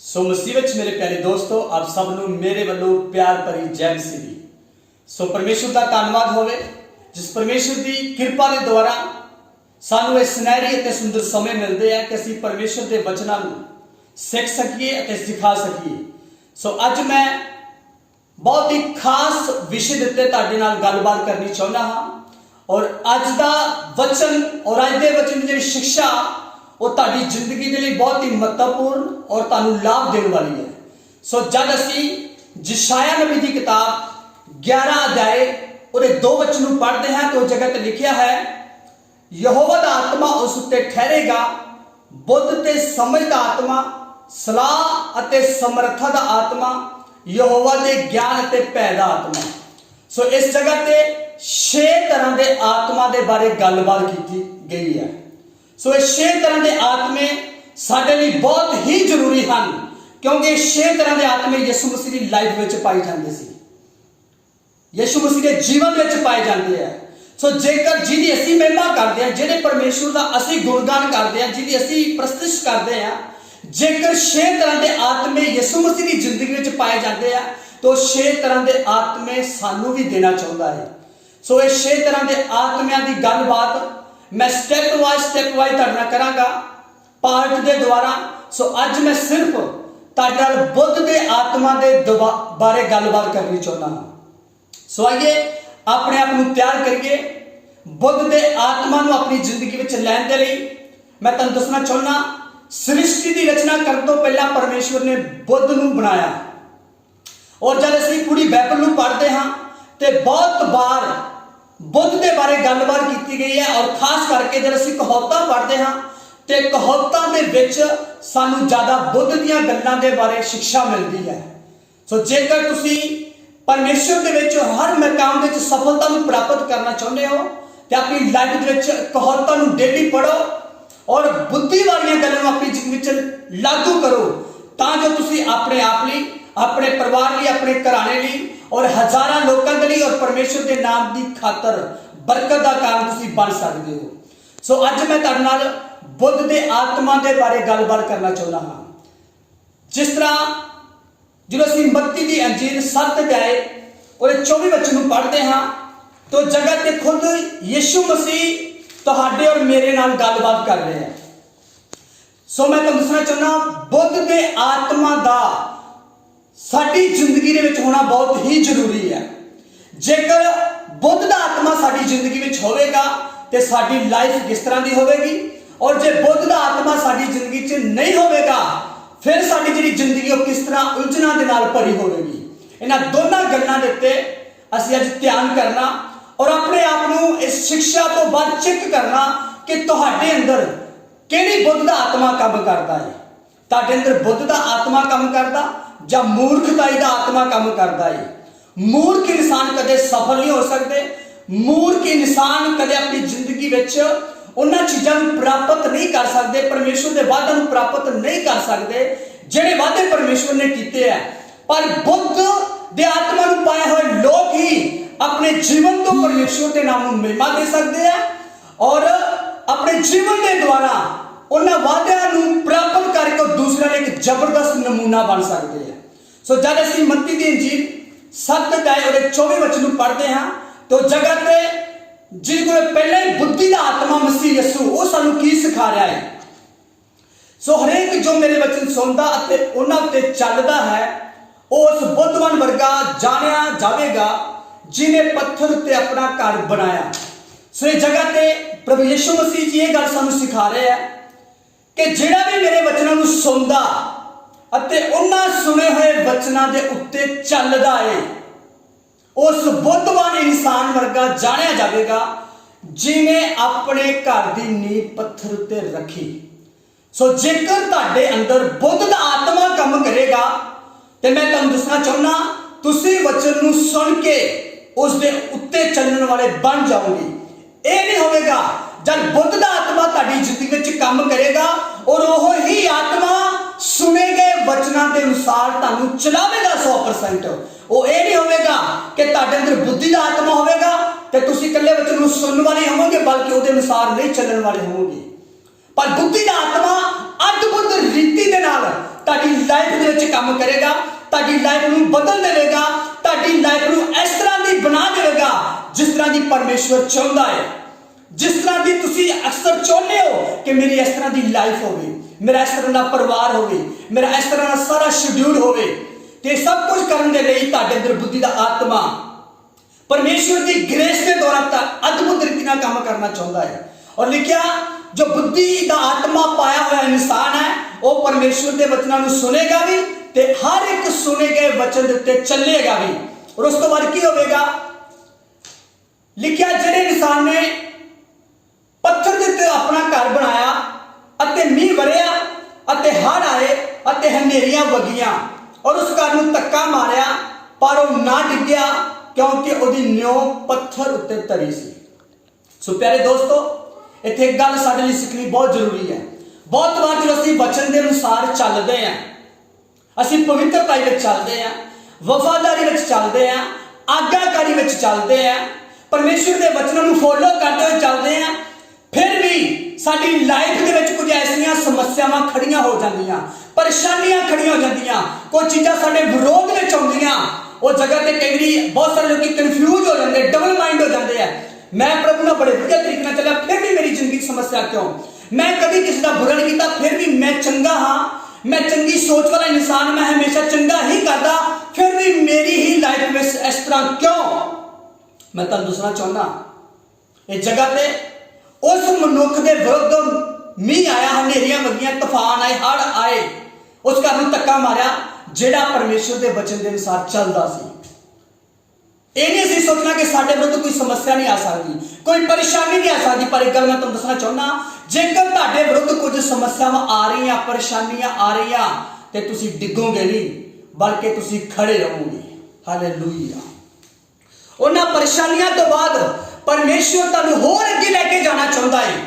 सो मुसीबत मेरे प्यारे दोस्तों, आप सब ਨੂੰ ਮੇਰੇ ਵੱਲੋਂ ਪਿਆਰ ਭਰੀ ਜੈ ਮਸੀਹ ਦੀ। ਸੋ ਪਰਮੇਸ਼ਰ ਦਾ ਧੰਨਵਾਦ ਹੋਵੇ ਜਿਸ ਪਰਮੇਸ਼ਰ ਦੀ ਕਿਰਪਾ ਦੇ ਦੁਆਰਾ ਸਾਨੂੰ ਇਹ ਸੁਨਹਿਰੀ ਅਤੇ ਸੁੰਦਰ ਸਮੇਂ ਮਿਲਦੇ ਆ ਕਿ ਅਸੀਂ ਪਰਮੇਸ਼ਰ ਦੇ ਵਚਨਾਂ ਨੂੰ ਸਿੱਖ ਸਕੀਏ ਅਤੇ ਸਿਖਾ ਸਕੀਏ। ਸੋ ਅੱਜ ਮੈਂ ਬਹੁਤ ਹੀ ਖਾਸ ਵਿਸ਼ੇ ਦੇ ਉੱਤੇ ਤੁਹਾਡੇ ਨਾਲ ਗੱਲਬਾਤ ਕਰਨੀ ਚਾਹੁੰਦਾ ਹਾਂ ਔਰ ਅੱਜ ਦਾ ਵਚਨ ਔਰ ਅੱਜ ਦੇ ਵਚਨ ਦੀ ਜਿਹੜੀ ਸਿੱਖਿਆ ਉਹ ਤੁਹਾਡੀ ਜ਼ਿੰਦਗੀ ਦੇ ਲਈ ਬਹੁਤ ਹੀ ਮਹੱਤਵਪੂਰਨ ਔਰ ਤੁਹਾਨੂੰ ਲਾਭ ਦੇਣ ਵਾਲੀ ਹੈ। ਸੋ ਜਦ ਅਸੀਂ ਯਸ਼ਾਇਆ ਨਬੀ ਦੀ ਕਿਤਾਬ 11 ਅਧਿਆਏ ਉਹਦੇ 2 ਵਚਨ ਨੂੰ ਪੜ੍ਹਦੇ ਹਾਂ ਤਾਂ ਉਹ ਜਗ੍ਹਾ ਤੇ ਲਿਖਿਆ ਹੈ, ਯਹੋਵਾ ਦਾ ਆਤਮਾ ਉਸ ਉੱਤੇ ਠਹਿਰੇਗਾ, ਬੁੱਧ ਤੇ ਸਮਝ ਦਾ ਆਤਮਾ, ਸਲਾਹ ਅਤੇ ਸਮਰੱਥਾ ਦਾ ਆਤਮਾ, ਯਹੋਵਾ ਦੇ ਗਿਆਨ ਅਤੇ ਭੈ ਦਾ ਆਤਮਾ। ਸੋ ਇਸ ਜਗ੍ਹਾ ਤੇ 6 ਤਰ੍ਹਾਂ ਦੇ ਆਤਮਾ ਦੇ ਬਾਰੇ ਗੱਲਬਾਤ ਕੀਤੀ ਗਈ ਹੈ। ਸੋ ਇਹ 6 ਤਰ੍ਹਾਂ ਦੇ ਆਤਮੇ ਸਾਡੇ ਲਈ ਬਹੁਤ ਹੀ ਜ਼ਰੂਰੀ ਹਨ ਕਿਉਂਕਿ 6 ਤਰ੍ਹਾਂ ਦੇ ਆਤਮੇ ਯਿਸੂ ਮਸੀਹ ਦੀ ਲਾਈਫ ਵਿੱਚ ਪਾਏ ਜਾਂਦੇ ਸੀ, ਯਿਸੂ ਮਸੀਹ ਦੇ ਜੀਵਨ ਵਿੱਚ ਪਾਏ ਜਾਂਦੇ ਆ। ਸੋ ਜੇਕਰ ਜਿਹਦੀ ਅਸੀਂ ਮਹਿਮਾ ਕਰਦੇ ਹਾਂ, ਜਿਹੜੇ ਪਰਮੇਸ਼ਵਰ ਦਾ ਅਸੀਂ ਗੁਣਗਾਨ ਕਰਦੇ ਹਾਂ, ਜਿਹਦੀ ਅਸੀਂ ਪ੍ਰਸਤਿਸ਼ ਕਰਦੇ ਹਾਂ, ਜੇਕਰ 6 ਤਰ੍ਹਾਂ ਦੇ ਆਤਮੇ ਯਿਸੂ ਮਸੀਹ ਦੀ ਜ਼ਿੰਦਗੀ ਵਿੱਚ ਪਾਏ ਜਾਂਦੇ ਆ ਤਾਂ 6 ਤਰ੍ਹਾਂ ਦੇ ਆਤਮੇ ਸਾਨੂੰ ਵੀ ਦੇਣਾ ਚਾਹੁੰਦਾ ਹੈ। ਸੋ ਇਹ 6 ਤਰ੍ਹਾਂ ਦੇ ਆਤਮਿਆਂ ਦੀ ਗੱਲਬਾਤ मैं स्टेप वाइज ਤੁਹਾਡੇ ਨਾਲ ਕਰਾਂਗਾ ਪਾਰਟ ਦੇ ਦੁਆਰਾ। ਸੋ ਅੱਜ ਮੈਂ ਸਿਰਫ ਤੁਹਾਡੇ ਨਾਲ ਬੁੱਧ ਦੇ ਆਤਮਾ ਦੇ ਬਾਰੇ ਗੱਲਬਾਤ ਕਰਨੀ ਚਾਹੁੰਦਾ ਹਾਂ। ਸੋ ਆਈਏ ਆਪਣੇ ਆਪ ਨੂੰ ਤਿਆਰ ਕਰੀਏ ਬੁੱਧ ਦੇ ਆਤਮਾ ਨੂੰ ਆਪਣੀ ਜ਼ਿੰਦਗੀ ਵਿੱਚ ਲੈਣ ਦੇ ਲਈ। ਮੈਂ ਤੁਹਾਨੂੰ ਦੱਸਣਾ ਚਾਹੁੰਦਾ, ਸ੍ਰਿਸ਼ਟੀ ਦੀ ਰਚਨਾ ਕਰਨ ਤੋਂ ਪਹਿਲਾਂ ਪਰਮੇਸ਼ਵਰ ਨੇ ਬੁੱਧ ਨੂੰ ਬਣਾਇਆ ਔਰ ਜਦ ਅਸੀਂ ਪੂਰੀ ਬਾਈਬਲ ਨੂੰ ਪੜ੍ਹਦੇ ਹਾਂ ਤੇ ਬਹੁਤ ਵਾਰ ਬੁੱਧ ਦੇ ਬਾਰੇ ਗੱਲਬਾਤ ਕੀਤੀ ਗਈ ਹੈ ਔਰ ਖਾਸ ਕਰਕੇ ਜਦ ਅਸੀਂ ਕਹਾਵਤਾਂ ਪੜ੍ਹਦੇ ਹਾਂ ਤੇ ਕਹਾਵਤਾਂ ਦੇ ਵਿੱਚ ਸਾਨੂੰ ਜ਼ਿਆਦਾ ਬੁੱਧ ਦੀਆਂ ਗੱਲਾਂ ਦੇ ਬਾਰੇ ਸਿੱਖਿਆ ਮਿਲਦੀ ਹੈ। ਸੋ ਜੇਕਰ ਤੁਸੀਂ ਪਰਮੇਸ਼ਰ ਦੇ ਵਿੱਚ ਹਰ ਮਕਾਮ ਵਿੱਚ ਸਫਲਤਾ ਨੂੰ ਪ੍ਰਾਪਤ ਕਰਨਾ ਚਾਹੁੰਦੇ ਹੋ ਤੇ ਆਪਣੀ ਲਾਈਫ ਦੇ ਵਿੱਚ ਕਹਾਵਤਾਂ ਨੂੰ ਡੇਲੀ ਪੜ੍ਹੋ ਔਰ ਬੁੱਧੀ ਵਾਲੀਆਂ ਗੱਲਾਂ ਨੂੰ ਆਪਣੀ ਜ਼ਿੰਦਗੀ ਵਿੱਚ ਲਾਗੂ ਕਰੋ ਤਾਂ ਜੋ ਤੁਸੀਂ ਆਪਣੇ ਆਪ ਲਈ, ਆਪਣੇ ਪਰਿਵਾਰ ਲਈ, ਆਪਣੇ ਘਰਾਣੇ ਲਈ ਔਰ ਹਜ਼ਾਰਾਂ ਲੋਕਾਂ ਦੇ ਲਈ ਔਰ ਪਰਮੇਸ਼ਰ ਦੇ ਨਾਮ ਦੀ ਖਾਤਰ ਬਰਕਤ ਦਾ ਕਾਰਨ ਤੁਸੀਂ ਬਣ ਸਕਦੇ ਹੋ। ਸੋ ਅੱਜ ਮੈਂ ਤੁਹਾਡੇ ਨਾਲ ਬੁੱਧ ਦੇ ਆਤਮਾ ਦੇ ਬਾਰੇ ਗੱਲਬਾਤ ਕਰਨਾ ਚਾਹੁੰਦਾ ਹਾਂ। ਜਿਸ ਤਰ੍ਹਾਂ ਜਦੋਂ ਅਸੀਂ ਮੱਤੀ ਦੀ ਅੰਜੀਲ 7 ਅਧਿਆਏ ਉਹਦੇ 24 ਵਚਨ ਨੂੰ ਪੜ੍ਹਦੇ ਹਾਂ ਤਾਂ ਜਗ੍ਹਾ ਤੇ ਖੁਦ ਯਿਸੂ ਮਸੀਹ ਤੁਹਾਡੇ ਔਰ ਮੇਰੇ ਨਾਲ ਗੱਲਬਾਤ ਕਰ ਰਹੇ ਹੈ। ਸੋ ਮੈਂ ਤੁਹਾਨੂੰ ਦੱਸਣਾ ਚਾਹੁੰਦਾ ਬੁੱਧ ਦੇ ਆਤਮਾ ਦਾ ਸਾਡੀ ਜ਼ਿੰਦਗੀ ਦੇ ਵਿੱਚ ਹੋਣਾ ਬਹੁਤ ਹੀ ਜ਼ਰੂਰੀ ਹੈ। ਜੇਕਰ ਬੁੱਧ ਦਾ ਆਤਮਾ ਸਾਡੀ ਜ਼ਿੰਦਗੀ ਵਿੱਚ ਹੋਵੇਗਾ ਤੇ ਸਾਡੀ ਲਾਈਫ ਕਿਸ ਤਰ੍ਹਾਂ ਦੀ ਹੋਵੇਗੀ ਔਰ ਜੇ ਬੁੱਧ ਦਾ ਆਤਮਾ ਸਾਡੀ ਜ਼ਿੰਦਗੀ 'ਚ ਨਹੀਂ ਹੋਵੇਗਾ ਫਿਰ ਸਾਡੀ ਜਿਹੜੀ ਜ਼ਿੰਦਗੀ ਉਹ ਕਿਸ ਤਰ੍ਹਾਂ ਉਲਝਣਾਂ ਦੇ ਨਾਲ ਭਰੀ ਹੋਵੇਗੀ। ਇਹਨਾਂ ਦੋਨਾਂ ਗੱਲਾਂ ਦੇ ਉੱਤੇ ਅਸੀਂ ਅੱਜ ਧਿਆਨ ਕਰਨਾ ਔਰ ਆਪਣੇ ਆਪ ਨੂੰ ਇਸ ਸਿੱਖਿਆ ਤੋਂ ਬਾਅਦ ਚੈੱਕ ਕਰਨਾ ਕਿ ਤੁਹਾਡੇ ਅੰਦਰ ਕਿਹੜੀ ਬੁੱਧ ਦਾ ਆਤਮਾ ਕੰਮ ਕਰਦਾ ਹੈ। ਤੁਹਾਡੇ ਅੰਦਰ ਬੁੱਧ ਦਾ ਆਤਮਾ ਕੰਮ ਕਰਦਾ ਜਾਂ ਮੂਰਖਤਾਈ ਦਾ ਆਤਮਾ ਕੰਮ ਕਰਦਾ ਹੈ। ਮੂਰਖ ਇਨਸਾਨ ਕਦੇ ਸਫਲ ਨਹੀਂ ਹੋ ਸਕਦੇ। ਮੂਰਖ ਇਨਸਾਨ ਕਦੇ ਆਪਣੀ ਜ਼ਿੰਦਗੀ ਵਿੱਚ ਉਹਨਾਂ ਚੀਜ਼ਾਂ ਨੂੰ ਪ੍ਰਾਪਤ ਨਹੀਂ ਕਰ ਸਕਦੇ, ਪਰਮੇਸ਼ਵਰ ਦੇ ਵਾਅਦਿਆਂ ਨੂੰ ਪ੍ਰਾਪਤ ਨਹੀਂ ਕਰ ਸਕਦੇ ਜਿਹੜੇ ਵਾਅਦੇ ਪਰਮੇਸ਼ਵਰ ਨੇ ਕੀਤੇ ਹੈ। ਪਰ ਬੁੱਧ ਦੇ ਆਤਮਾ ਨੂੰ ਪਾਏ ਹੋਏ ਲੋਕ ਹੀ ਆਪਣੇ ਜੀਵਨ ਤੋਂ ਪਰਮੇਸ਼ਵਰ ਦੇ ਨਾਮ ਨੂੰ ਮਹਿਮਾ ਦੇ ਸਕਦੇ ਆ ਔਰ ਆਪਣੇ ਜੀਵਨ ਦੇ ਦੁਆਰਾ ਉਹਨਾਂ ਵਾਅਦਿਆਂ ਨੂੰ ਪ੍ਰਾਪਤ ਕਰਕੇ ਉਹ ਦੂਸਰਿਆਂ ਲਈ ਇੱਕ ਜ਼ਬਰਦਸਤ ਨਮੂਨਾ ਬਣ ਸਕਦੇ ਆ। ਸੋ ਜਦ ਅਸੀਂ ਮੱਤੀ ਦੀ ਅੰਜੀਲ 7 ਅਧਿਆਏ ਉਹਦੇ 24 ਵਚਨ ਨੂੰ ਪੜ੍ਹਦੇ ਹਾਂ ਤਾਂ ਜਗ੍ਹਾ ਤੇ ਜਿਹਦੇ ਕੋਲ ਪਹਿਲਾਂ ਹੀ ਬੁੱਧੀ ਦਾ ਆਤਮਾ ਮਸੀਹ ਯਿਸੂ ਉਹ ਸਾਨੂੰ ਕੀ ਸਿਖਾ ਰਿਹਾ ਹੈ। ਸੋ ਹਰੇਕ ਜੋ ਮੇਰੇ ਵਚਨ ਸੁਣਦਾ ਅਤੇ ਉਹਨਾਂ ਉੱਤੇ ਚੱਲਦਾ ਹੈ ਉਹ ਉਸ ਬੁੱਧਵਾਨ ਵਰਗਾ ਜਾਣਿਆ ਜਾਵੇਗਾ ਜਿਹਨੇ ਪੱਥਰ ਉੱਤੇ ਆਪਣਾ ਘਰ ਬਣਾਇਆ। ਸੋ ਇਹ ਜਗ੍ਹਾ ਤੇ ਪ੍ਰਭੂ ਯਿਸੂ ਮਸੀਹ ਜੀ ਇਹ ਗੱਲ ਸਾਨੂੰ ਸਿਖਾ ਰਹੇ ਹੈ ਕਿ ਜਿਹੜਾ ਵੀ ਮੇਰੇ ਵਚਨਾਂ ਨੂੰ ਸੁਣਦਾ ਅਤੇ ਉਹਨਾਂ ਸੁਣੇ ਹੋਏ ਵਚਨਾਂ ਦੇ ਉੱਤੇ ਚੱਲਦਾ ਹੈ ਉਸ ਬੁੱਧਵਾਨ ਇਨਸਾਨ ਵਰਗਾ ਜਾਣਿਆ ਜਾਵੇਗਾ ਜਿਹਨੇ ਆਪਣੇ ਘਰ ਦੀ ਨੀਂਹ ਪੱਥਰ ਉੱਤੇ ਰੱਖੀ। ਸੋ ਜੇਕਰ ਤੁਹਾਡੇ ਅੰਦਰ ਬੁੱਧ ਦਾ ਆਤਮਾ ਕੰਮ ਕਰੇਗਾ ਤੇ ਮੈਂ ਤੁਹਾਨੂੰ ਦੱਸਣਾ ਚਾਹੁੰਦਾ ਤੁਸੀਂ ਵਚਨ ਨੂੰ ਸੁਣ ਕੇ ਉਸ ਦੇ ਉੱਤੇ ਚੱਲਣ ਵਾਲੇ ਬਣ ਜਾਓਗੇ। ਇਹ ਨਹੀਂ ਹੋਵੇਗਾ ਜਦ ਬੁੱਧ ਦਾ ਆਤਮਾ ਤੁਹਾਡੀ ਜ਼ਿੰਦਗੀ ਵਿੱਚ ਕੰਮ ਕਰੇਗਾ ਔਰ ਉਹ ਹੀ ਆਤਮਾ ਸੁਣੇ ਗਏ ਵਚਨਾਂ ਦੇ ਅਨੁਸਾਰ ਤੁਹਾਨੂੰ ਚਲਾਵੇਗਾ 100%। ਉਹ ਇਹ ਨਹੀਂ ਹੋਵੇਗਾ ਕਿ ਤੁਹਾਡੇ ਅੰਦਰ ਬੁੱਧੀ ਦਾ ਆਤਮਾ ਹੋਵੇਗਾ ਤੇ ਤੁਸੀਂ ਇਕੱਲੇ ਵਚਨ ਨੂੰ ਸੁਣਨ ਵਾਲੇ ਹੋਵੋਗੇ ਬਲਕਿ ਉਹਦੇ ਅਨੁਸਾਰ ਨਹੀਂ ਚੱਲਣ ਵਾਲੇ ਹੋਵੋਗੇ। ਪਰ ਬੁੱਧੀ ਦਾ ਆਤਮਾ ਅਦਭੁਤ ਰੀਤੀ ਦੇ ਨਾਲ ਤੁਹਾਡੀ ਲਾਈਫ ਵਿੱਚ ਕੰਮ ਕਰੇਗਾ, ਤੁਹਾਡੀ ਲਾਈਫ ਨੂੰ ਬਦਲ ਦੇਵੇਗਾ, ਤੁਹਾਡੀ ਲਾਈਫ ਨੂੰ ਇਸ ਤਰ੍ਹਾਂ ਦੀ ਬਣਾ ਦੇਵੇਗਾ ਜਿਸ ਤਰ੍ਹਾਂ ਦੀ ਪਰਮੇਸ਼ਵਰ ਚਾਹੁੰਦਾ ਹੈ। ਜਿਸ ਤਰ੍ਹਾਂ ਦੀ ਤੁਸੀਂ ਅਕਸਰ ਚਾਹੁੰਦੇ ਹੋ ਕਿ ਮੇਰੀ ਇਸ ਤਰ੍ਹਾਂ ਦੀ ਲਾਈਫ ਹੋਵੇ, ਮੇਰਾ ਇਸ ਤਰ੍ਹਾਂ ਦਾ ਪਰਿਵਾਰ ਹੋਵੇ, ਮੇਰਾ ਇਸ ਤਰ੍ਹਾਂ ਦਾ ਸਾਰਾ ਸ਼ਡਿਊਲ ਹੋਵੇ। ਤੇ ਸਭ ਕੁਝ ਕਰਨ ਦੇ ਲਈ ਤੁਹਾਡੇ ਅੰਦਰ ਬੁੱਧੀ ਦਾ ਆਤਮਾ परमेश्वर की ग्रेस के द्वारा अद्भुत रीति ਨਾਲ काम करना चाहता है। और लिखा जो बुद्धि का आत्मा पाया हुआ इंसान है वो परमेश्वर के वचनों को सुनेगा भी ते हर एक सुने गए वचन के उत्ते चलेगा भी। और उस तो बाद की होगा लिखा जेडे इंसान ने पत्थर के उत्ते अपना घर बनाया अते मीह वरिया अते हड़ आए अते हनेरियां वगियां और उस घर नूं धक्का मारिया पर वो ना डिग्या क्योंकि ਉਹਦੀ ਨਿਉ पत्थर उत्ते तरी सी। सो प्यारे दोस्तों इत्थे एक गल साडे लई सिखनी बहुत जरूरी है। बहुत बार जो ਅਸੀਂ वचन के अनुसार चलते हैं, ਅਸੀਂ पवित्रताई ਵਿੱਚ चलते हैं, वफादारी ਵਿੱਚ चलते हैं, आज्ञाकारी ਵਿੱਚ चलते हैं, परमेश्वर के वचनों को फॉलो करते हुए चलते हैं, फिर भी साडी लाइफ के ਵਿੱਚ कुछ ऐसियां समस्यावां खड़ियां हो जांदियां, परेशानियां खड़ियां हो जांदियां, कोई चीज़ां साडे विरोध ਵਿੱਚ आउंदियां। वो जगह ते कई बार बहुत सारे लोग कन्फ्यूज हो जाते हैं, डबल माइंड हो जाते हैं। मैं प्रभु ने बड़े बढ़िया तरीके से चला फिर भी मेरी जिंदगी समस्या क्यों? मैं कभी किसी का बुरा नहीं किया फिर भी मैं चंगा हाँ, मैं चंगी सोच वाला इंसान, मैं हमेशा चंगा ही करता, फिर भी मेरी ही लाइफ में इस तरह क्यों? मैं तुहानूं दसना चाहुंदा इस जगह ते उस मनुख के विरुद्ध मीह आया, हनेरियां वगियां, तूफान आए, हड़ आए, उस घर नूं धक्का मारिया जेड़ा परमेश्वर के वचन के अनुसार चलता सी। ये नहीं असीं सोचना कि साडे विरुद्ध कोई समस्या नहीं आ सकती, कोई परेशानी नहीं आ सकती। पर एक गल मैं तुहानूं दसना चाहुंदा जेकर तुहाडे विरुद्ध कुछ समस्यावां आ रही, परेशानियां आ रही ते तुसीं डिगोगे नहीं बल्कि तुसीं खड़े रहोगे। हालेलुया। उन्हां परेशानियां तो बाद परमेश्वर तुहानूं होर अगे लैके जाना चाहुंदा है।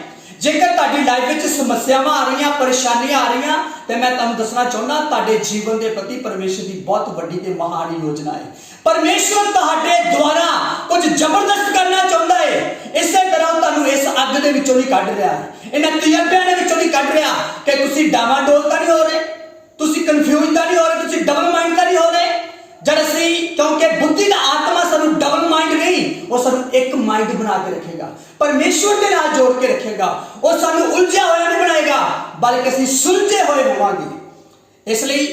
जेकर तुहाडी लाइफ में समस्यावां आ रही, परेशानियां आ रही तो मैं तुहानूं दसना चाहुंदा तुहाडे जीवन के प्रति परमेश्वर की बहुत वड्डी ते महान योजना है। परमेश्वर तुहाडे द्वारा कुछ जबरदस्त करना चाहुंदा है। इस तरह तुहानूं इस अग दे विचों नहीं कढ रहा, इन्हां तजर्बिਆਂ ਦੇ ਵਿੱਚੋਂ नहीं कढ रहा कि तुसीं डावाडोल तां नहीं हो रहे, तुसीं कन्फ्यूज तां नहीं हो रहे, तुसीं डबल माइंड तां नहीं हो रहे। जब असीं क्योंकि बुद्धि का आत्मा सानूं डबल माइंड नहीं, वो सानूं एक माइंड बना के रखेगा, परमेश्वर के नाल जोड़ के रखेगा। वो सानूं उलझा होया नहीं बनाएगा बल्कि असीं सुलझे होए होवांगे। इसलिए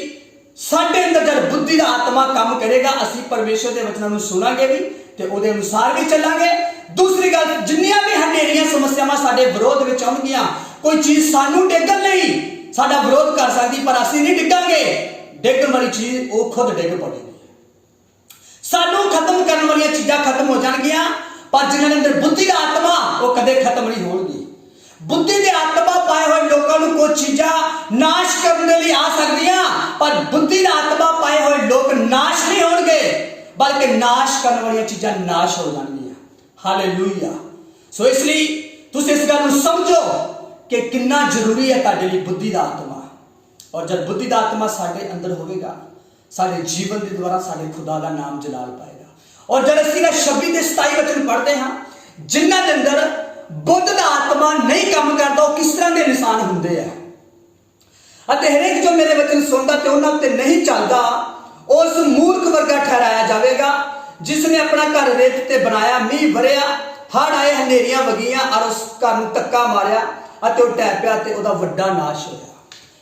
साडे अंदर जब बुद्धि का आत्मा काम करेगा असीं परमेश्वर के वचनों को सुनांगे भी ते उहदे अनुसार भी चलांगे। दूसरी गल जिन्नियां भी हनेरियां समस्यावां साडे विरोध विच आउणगीआं, कोई चीज़ सानूं डिग्गण लई साडा विरोध कर सकदी पर असीं नहीं डिग्गांगे। डिग्गण वाली चीज़ वो खुद डिग पड़ेगी। सानू खत्म करने वाली चीज़ां खत्म हो जाएंगियां पर जिन्हां दे अंदर बुद्धि का आत्मा वो कदे खत्म नहीं होगी। बुद्धि के आत्मा पाए हुए लोगों को कुछ चीज़ां नाश करने लिए आ सकदियां पर बुद्धि का आत्मा पाए हुए लोग नाश नहीं होंगे बल्कि नाश करने वाली चीज़ां नाश हो जाएंगियां। हालेलुया। सो इसलिए तुसीं इस गल नूं समझो कि कितना जरूरी है तुहाडे लई बुद्धि का आत्मा। और जब बुद्धि का आत्मा साडे अंदर होवेगा साडे जीवन के द्वारा साडे खुदा का नाम जलाल पाएगा। और जब असीं 26 ते 27 वचन पढ़ते हैं जिन्हां दे अंदर बुद्ध का आत्मा नहीं काम करता वो किस तरह के इंसान होंदे हैं अते हरेक जो मेरे वचन सुनता ते उन्हां ते नहीं चलता उस मूर्ख वर्गा ठहराया जाएगा जिसने अपना घर रेत ते बनाया, मीह वरिया, हड़ आए, हनेरियां वगियां और उस घर नूं धक्का मारिया अते वो ढह पिया ते उहदा वड्डा नाश होया।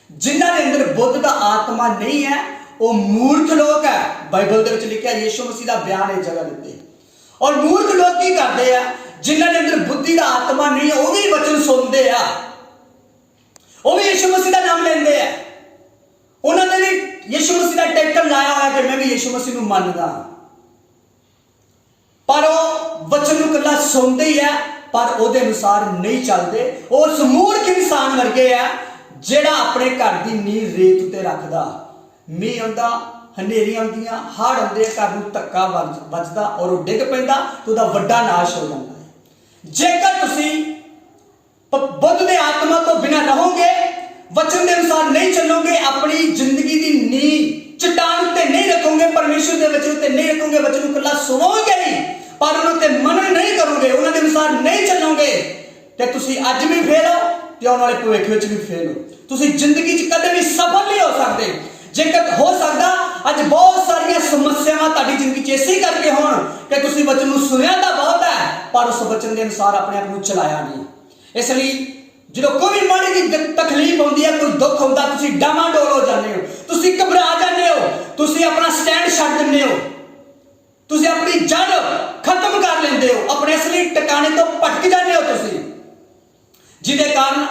जिन्हां दे अंदर बुद्ध का आत्मा नहीं है वो मूर्ख लोग है। बाइबल के लिखा यीशु मसीह का बयान है जगह देते। और मूर्ख लोग की करते हैं जिन्हां दे अंदर बुद्धि का आत्मा नहीं है वो भी वचन सुनते हैं, वो भी यीशु मसीह का नाम लेंदे हैं, उन्होंने भी यीशु मसीह का टाइटल लाया हुआ कि मैं भी यीशु मसीह को मानदा पर वो वचन को कला सुनते ही है पर उसके अनुसार नहीं चलते। उस मूर्ख इंसान वर्गे है जिहड़ा अपने घर की नींह रेत उत्ते रखदा, मीह आउंदा, हनेरियां आउंदियां, हड़ आउंदे, घर नूं धक्का वजदा और वो डिग पैंदा तो उहदा वड्डा नाश हो जांदा है। जेकर तुसीं बुद्ध दे आत्मा तो बिना रहोगे, वचन के अनुसार नहीं चलोगे, अपनी जिंदगी की नींह चट्टान उत्ते नहीं रखोगे, परमेश्वर के वचन उत्ते नहीं रखोगे, वचन को कला सुनोगे ही पर उन्होंने मनन नहीं करोगे, उन्होंने अनुसार नहीं चलोगे तो तुसीं अज भी फेल हो ते आने वाले भविख विच भी फेल हो। तुसीं जिंदगी च कदे भी सफल नहीं हो सकते। जेकर हो सकता अज बहुत सारिया समस्यावां तुहाडी जिंदगी च इसे करके होण कि तुसीं वचन नूं सुनिया तां बहुत है पर उस वचन के अनुसार अपने आप नूं चलाया नहीं। इसलिए जो कोई भी माड़ी जी तकलीफ आती है, कोई दुख आता, तुसीं डामाडोल हो जाते हो, तुसीं घबरा जाते हो, तुसीं अपना स्टैंड छड्ड दिंदे हो, तुसीं अपनी जड़ खत्म कर लेंदे हो, अपने असली टिकाने तो भटक जाते हो तुसीं, जिहदे कारण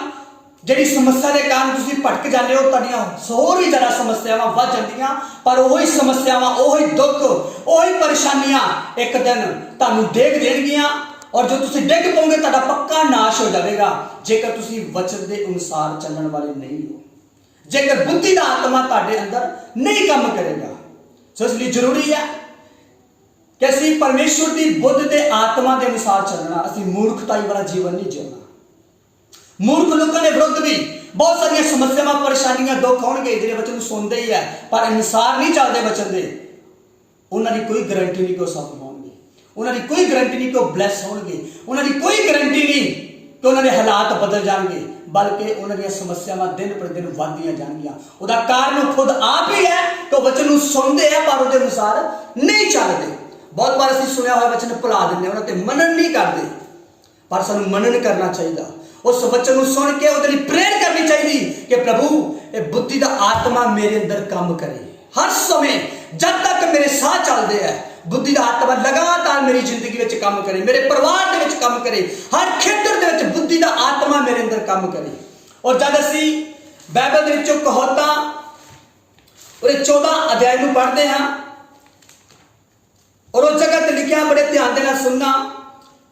जिहड़ी समस्या के कारण तुसीं भटक जाते हो, तुहाडीआं होर भी ज़्यादा समस्यावां वध जांदियां। पर वही समस्यावां, वही दुख, वही परेशानियां एक दिन तुहानूं डेग देणगियां और जो तुसीं डिग पाओगे तुहाडा पक्का नाश हो जाएगा जेकर तुसीं वचन के अनुसार चलण वाले नहीं हो, जेकर बुद्धि का आत्मा तुहाडे अंदर नहीं काम करेगा। सो इसलिए जरूरी है कि असीं परमेश्वर की बुद्ध के आत्मा के अनुसार चलना, असीं मूर्खताई वाला जीवन नहीं जीना। मूर्ख लोगों के विरुद्ध भी बहुत सारिया समस्यावां, परेशानियां, दुख आउणगे जिहड़े वचन सुनते ही है पर अनुसार नहीं चलते वचन दे, उन्हां दी कोई गारंटी नहीं कि वो सफल होणगे, उन्हां दी कोई गारंटी नहीं कि वो ब्लैस होणगे, उन्हां दी कोई गारंटी नहीं कि उन्हां दे हालात बदल जाएंगे, बल्कि उन्हां दी समस्यावां दिन पर दिन वधदियां जाणगियां। उहदा कारण खुद आप ही है कि वचन नूं सुनते हैं पर उहदे अनुसार नहीं चलते। बहुत बार असीं सुनिया होया वचन भुला दिंदे, उन्हां ते मनन नहीं करते, पर सानूं मनन करना चाहिए। उस वचन को सुन के उहदे लई प्रेयर करनी चाहिए कि प्रभु ये बुद्धि का आत्मा मेरे अंदर काम करे। हर समय जब तक मेरे साह चलते हैं बुद्धि का आत्मा लगातार मेरी जिंदगी में काम करे, मेरे परिवार के काम करे, हर खेतर के बुद्धि का आत्मा मेरे अंदर काम करे। और जब असीं बाइबल के विचों कहावतां और 14 अध्याय को पढ़ते हैं और उस जगह ते लिखिया, बड़े ध्यान देना सुनना,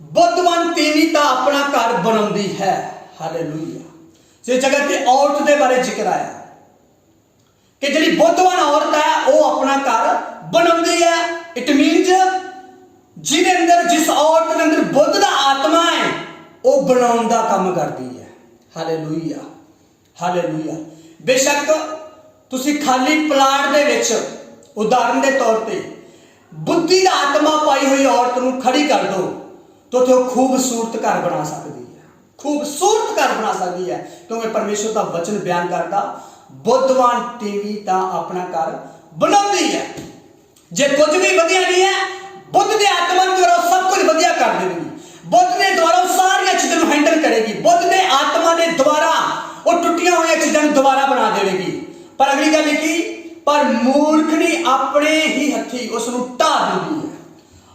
बुद्धवान तीवी तां अपना घर बनाउंदी है। हालेलुया। इस जगह ते औरत के बारे जिक्र आया कि जिहड़ी बुद्धवान औरत है वो अपना घर बनाउंदी है। इट मीनस जिहदे अंदर, जिस औरत के अंदर बुद्ध का आत्मा है वो बनाउण दा काम करती है। Hallelujah, hallelujah. बेशक तुसीं खाली प्लाट दे विच उदाहरण के तौर पर बुद्धि का आत्मा पाई हुई औरत नूं खड़ी कर दो तो वो खूबसूरत घर बना सकती है, खूबसूरत घर बना सकती है, क्योंकि परमेश्वर का वचन बयान करता बुद्धवान तीवी तां अपना घर बनाउंदी है। जे कुछ भी वधिया नहीं है, बुद्ध के आत्मा द्वारा सब कुछ वधिया कर देगी, बुद्ध के द्वारा सारी चीजों को हैंडल करेगी, बुद्ध के आत्मा के द्वारा वो टुटिया हुई चीजों दोबारा बना देगी। पर अगली गल लिखी, पर मूर्खनी अपने ही हथी उसनूं ढा देती है।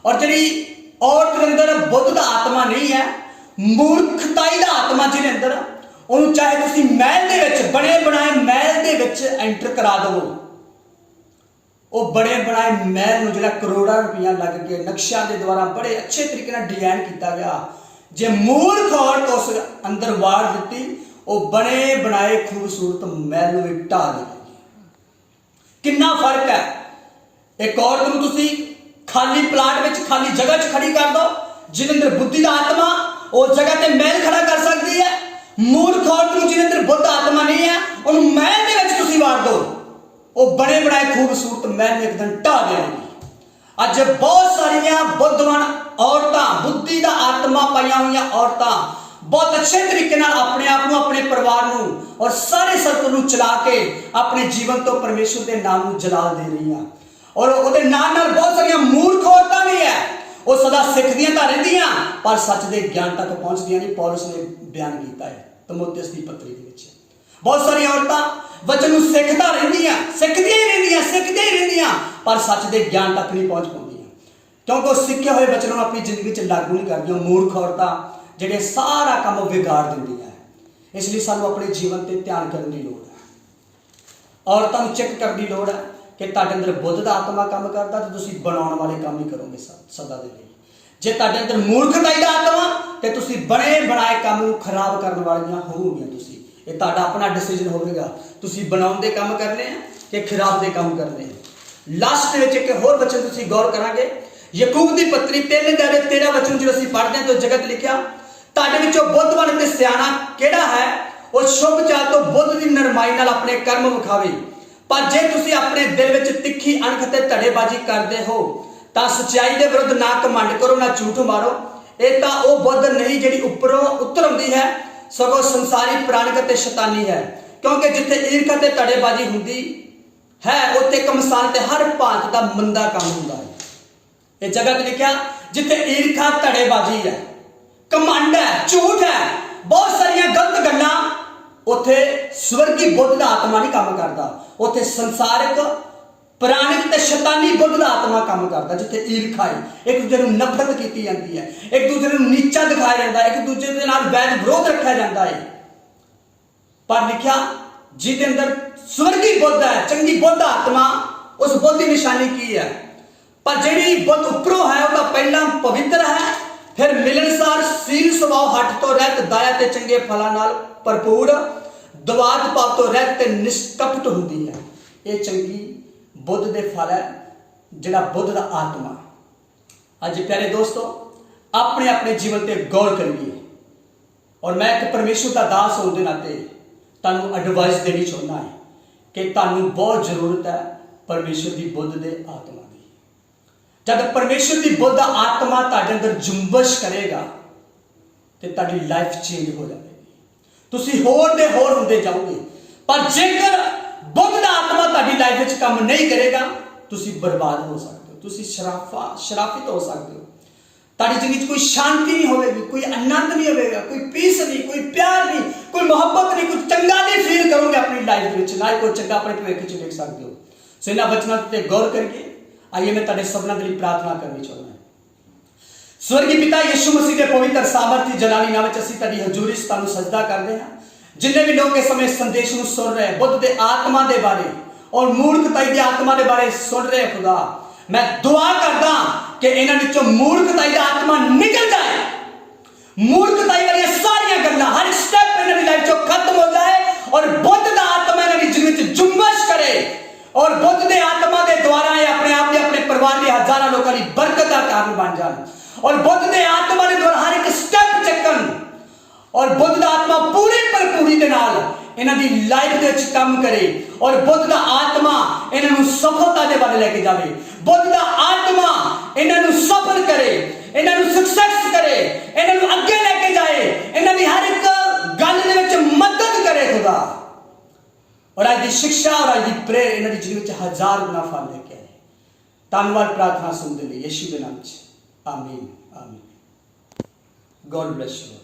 और जी औरत के अंदर बुद्ध का आत्मा नहीं है, मूर्खताई का आत्मा जिहदे अंदर, उन्होंने चाहे तुसीं महल दे विच, बने बनाए महल दे विच एंटर करा दो, वो बने बनाए महल नूं जिहड़ा करोड़ां रुपया लग के नक्शियां के द्वारा बड़े अच्छे तरीके नाल डिजाइन किया गया, जे मूर्ख औरत उस अंदर वाड़ दी, वो बने बनाए खूबसूरत महल नूं भी ढा देगी। कितना फर्क है। एक औरत नूं तुसीं खाली प्लाट में, खाली जगह च खड़ी कर दो, जिन्हें अंदर बुद्धि का आत्मा उस जगह ते महल खड़ा कर सकती है। मूर्ख औरत नूं जिन्हें अंदर बुद्ध आत्मा नहीं है, उन्हें महल के विच तुसीं वार दो, वो बने बनाए खूबसूरत महल में एकदम ढा देगी। अज बहुत सारिया बुद्धवान औरतां, बुद्धि का आत्मा पाइया हुई औरतां बहुत अच्छे तरीके नाल अपने आप को, अपने परिवार को और सारे सर्कल को चला के अपने जीवन तो परमेश्वर के नाम को जलाल दे रही हैं। और उसके नाल नाल बहुत सारिया मूर्ख औरतां भी है, वो सदा सिखदियां तां रहिंदियां पर सच के ज्ञान तक पहुंचदियां नहीं। पौलुस ने बयान किया है तीमुथियुस की पत्री के विच, बहुत सारी औरतां वचन नूं सिखदा रहिंदियां, सिखदियां ही रहिंदियां, सिखदियां ही रहिंदियां पर सच के ज्ञान तक नहीं पहुंच पाउंदियां, क्योंकि वो सीखे हुए वचन को अपनी जिंदगी च लागू नहीं करदियां। मूर्ख औरतां जिहड़े सारा काम बिगाड़ दिंदियां। इसलिए सानूं अपने जीवन ते ध्यान करने की लोड़ है। औरतां नूं चेक करने की लोड़ है कि तुहाडे अंदर बुद्ध का आत्मा काम करता तो तुसीं बनाउण वाले काम ही करोगे सदा दे लई। जे तुहाडे अंदर मूर्खताई का आत्मा तो तुसीं बने बनाए काम नूं खराब करने वालियां होवोगे। तुसीं ये तुहाडा अपना डिसीजन होवेगा, तुसीं बनाउण दे काम करने हैं कि खराब दे काम करने हैं। लास्ट विच एक होर वचन तुसीं गौर करांगे, याकूब की पत्री 3:13 वचन जो असीं पढ़दे हां तो जगत लिखिया, तुहाडे विचों बुद्धवान ते सियाणा किहड़ा है, वो शुभ चाल तो बुद्ध की नरमाई नाल अपने कर्म विखावे। पर जे तुसीं अपने दिल विच तिखी अणख ते धड़ेबाजी करदे हो तां सच्चाई के विरुद्ध ना घमंड करो ना झूठ मारो। ये तां वो बुद्ध नहीं जिहड़ी उपरों उतर आउंदी है, सगों संसारी प्राणिक ते शैतानी है। क्योंकि जिथे ईर्खा ते धड़ेबाजी हुंदी है उत्थे कमसान ते हर भांत का मंदा काम हुंदा है। ये जगह ते लिखिया जिथे ईर्खा धड़ेबाजी है, कमंड है, झूठ है, बहुत सारिया गलत गल्लां, उत्थे स्वर्गी बुद्ध दा आत्मा नहीं काम करता। उत्थे संसारिक प्राणिक ते शैतानी बुद्ध दा आत्मा काम करता। जिथे ईर्खा है, एक दूसरे नूं नफरत की जाती है, एक दूसरे नूं नीचा दिखाया जाता है, एक दूसरे दे नाल वैर विरोध रखा जाता है। पर लिखिया जिहदे अंदर स्वर्गी बुद्ध है, चंगी बुद्ध आत्मा, उस बुद्ध की निशानी की है। पर जिहड़ी बुद्ध उपरों है वह पहला पवित्र है, फिर मिलनसार, सील सुभाव, हठ तो रहित, दया ते चंगे फलां नाल भरपूर, दवात पाप तो रहित ते निष्कपट हुंदी है। ये चंगी बुद्ध दे फल है, जिहड़ा बुद्ध दा आत्मा। अज प्यारे दोस्तों, अपने अपने जीवन ते गौर करिए। और मैं एक परमेश्वर का दास होने के नाते तुहानूं एडवाइस देनी चाहुंदा है कि तुहानूं बहुत जरूरत है परमेश्वर की बुद्ध दे आत्मा की। जब परमेश्वर की बुद्ध आत्मा तुहाडे अंदर जुम्बश करेगा तो तुहाडी लाइफ चेंज हो जाएगी, तुसीं होर दे होर हुंदे जाओगे। पर जेकर बुद्ध दा आत्मा तुहाडी लाइफ विच काम नहीं करेगा, तुसीं बर्बाद हो सकते हो, तुसीं शराफित हो सकते हो। तारी जिंदगी कोई शांति नहीं होगी, कोई आनंद नहीं होगा, कोई पीस नहीं, कोई प्यार नहीं, कोई मोहब्बत नहीं, कुछ चंगा नहीं फील करोगे अपनी लाइफ में, ना ही कोई चंगा अपने भविष्य च देख सकते हो। सो इन्हां वचनां ते गौर करके आइए मैं तुहाडे सबना दे लई प्रार्थना करनी चाहुंदा हां। स्वर्गीय पिता यीशु मसीह के पवित्र सामर्थी जलाली नाम विच असीं तुहाडी हजूरी च तुहानूं सजदा करदे हां। जिन्ने भी लोग इस समय संदेश नूं सुन रहे, बुद्ध दे आत्मा दे बारे और मूर्खताई दी आत्मा दे बारे सुन रहे, खुदा मैं दुआ करदा कि इन्हां विचों मूर्खताई दा आत्मा निकल जाए, मूर्खताई वाली सारियां गल्लां हर स्टेप इन्हां दी लाइफ चों खत्म हो जाए और बुद्ध दा आत्मा इन्हां दी जिंदगी च जुम्बश करे और बुद्ध दे आत्मा दे द्वारा ये अपने आप दे अपने परिवार दे हजारां लोकां दी बरकत दा कारण बन जाण और बुद्ध दे आत्मा दे द्वारा हर एक स्टेप चक्कन और बुद्ध दा आत्मा पूरी भरपूरी दे नाल इन्हां दी लाइफ दे विच काम करे और बुद्ध दा आत्मा इन्हां नूं सफलता दे वाले लेके जावे, बुद्ध दा आत्मा इन्हां नूं सफल करे, इन्हां नूं सक्सेस करे, इन्हां नूं अगे लेके जाए, इन्हां दी हर एक गल दे विच मदद करे खुदा। और आज दी शिक्षा और आज दी प्रेयर इन्हां दी जिंदगी विच 1000 गुना फल लेके आए। धन्यवाद प्रार्थना सुनने दे लई यीशु दे नाम च आमीन आमीन। God bless you.